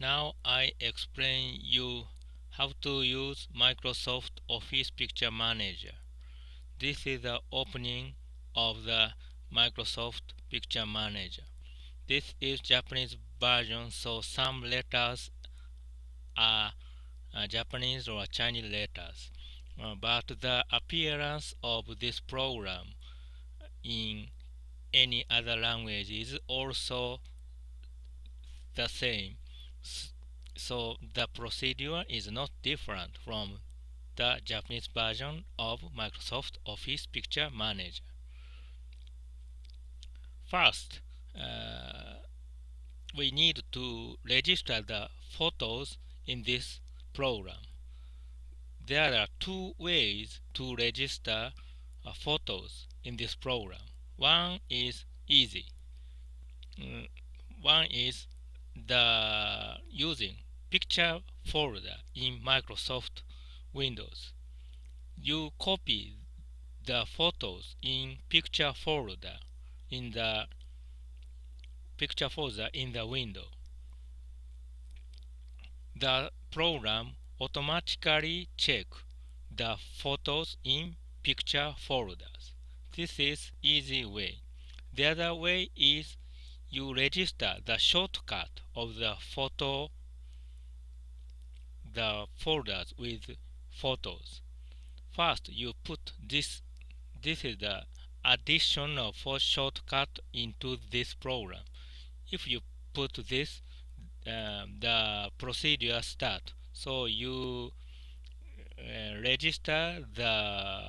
Now I explain you how to use Microsoft Office Picture Manager. This is the opening of the Microsoft Picture Manager. This is Japanese version, so some letters are Japanese or Chinese letters. But the appearance of this program in any other language is also the same. So the procedure is not different from the Japanese version of Microsoft Office Picture Manager. First, uh, we need to register the photos in this program. There are two ways to register photos in this program. One is easy. Mm, One is the using picture folder in Microsoft Windows. You copy the photos in picture folder in the window. The program automatically check the photos in picture folders. This is easy way. The other way is you register the shortcut of the folders with photos. First, you put this is the additional for shortcut into this program. If you put this, the procedure start. So you register the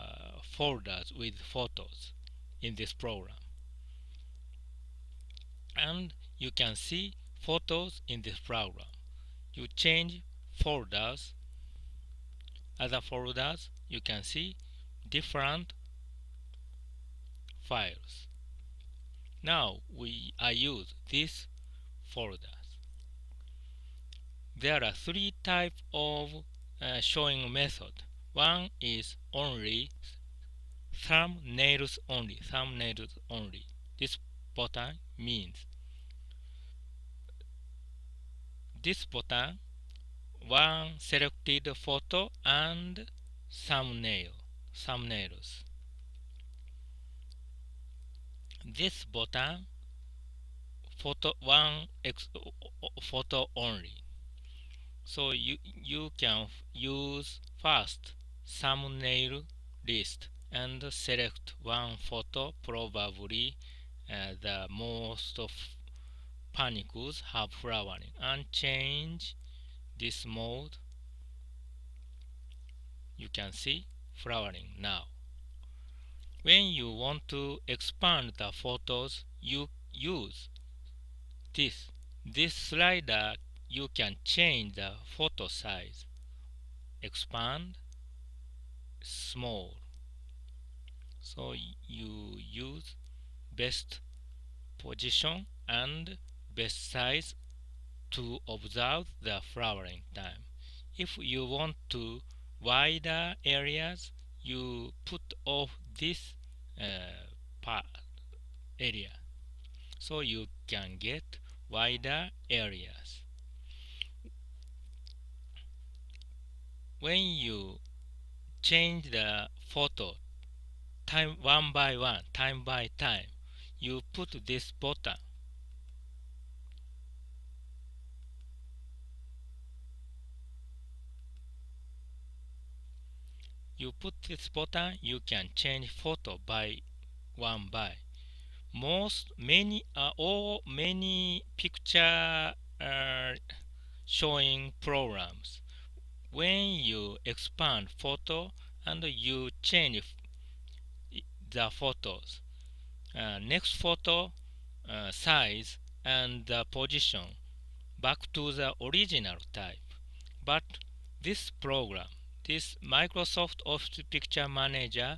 folders with photos in this program, and you can see photos in this program. You change folders, other folders, you can see different files. Now I use these folders. There are three types of showing method. One is only thumbnails only. This button means this button one selected photo and thumbnails. This button photo only. So you can use first thumbnail list and select one photo, probably the most of panicles have flowering, and change this mode. You can see flowering now. When you want to expand the photos, you use this slider. You can change the photo size, expand, small. So you use best position and best size to observe the flowering time. If you want to wider areas, you put off this part area, so you can get wider areas. When you change the photo one by one, time by time, you put this button. You put this button, you can change photo by one by. Many picture showing programs, when you expand photo and you change the photos, next photo size and the position back to the original type. But this program, this Microsoft Office Picture Manager,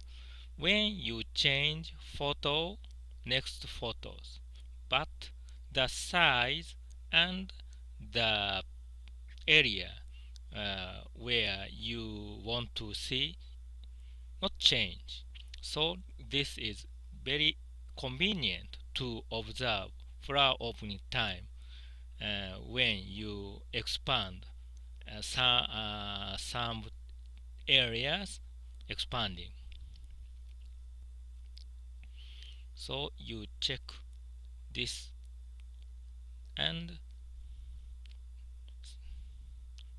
when you change photo, next photos, but the size and the area where you want to see not change. So this is very convenient to observe flower opening time when you expand some areas expanding. So you check this and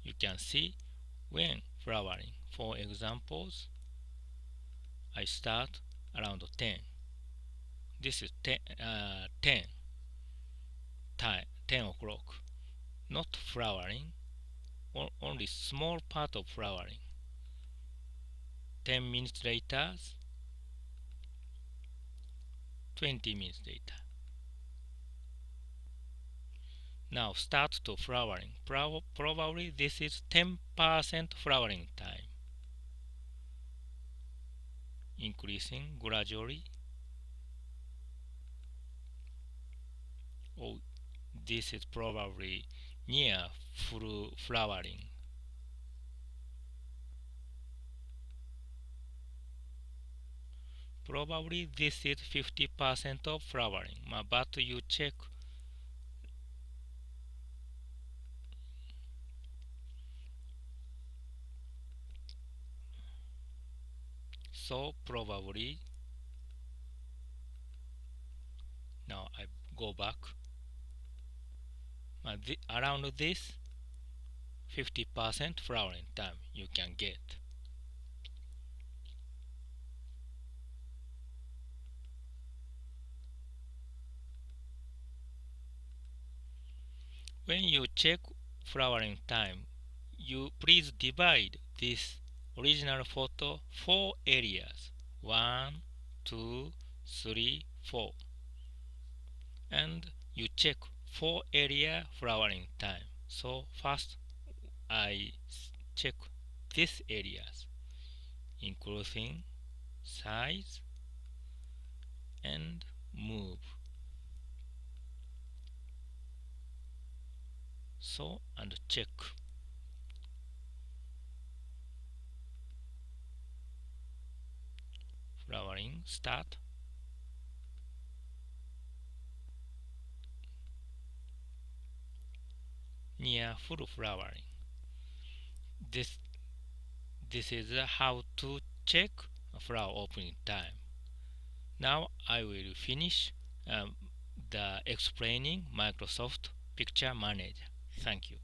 you can see when flowering. For examples, I start around 10. This is 10 o'clock. Not flowering, only small part of flowering. 10 minutes later, 20 minutes later. Now start to flowering. Probably this is 10% flowering time. Increasing gradually. Oh, this is probably near full flowering. Probably this is 50% of flowering, but you check. So probably now I go back. Around this 50% flowering time you can get. When you check flowering time, you please divide this original photo 4 areas. 1, 2, 3, 4. And you check 4 area flowering time. So first I check these areas, including size and move. So and check. Flowering start. Near full flowering. This is how to check flower opening time. Now I will finish the explaining Microsoft Picture Manager. Thank you.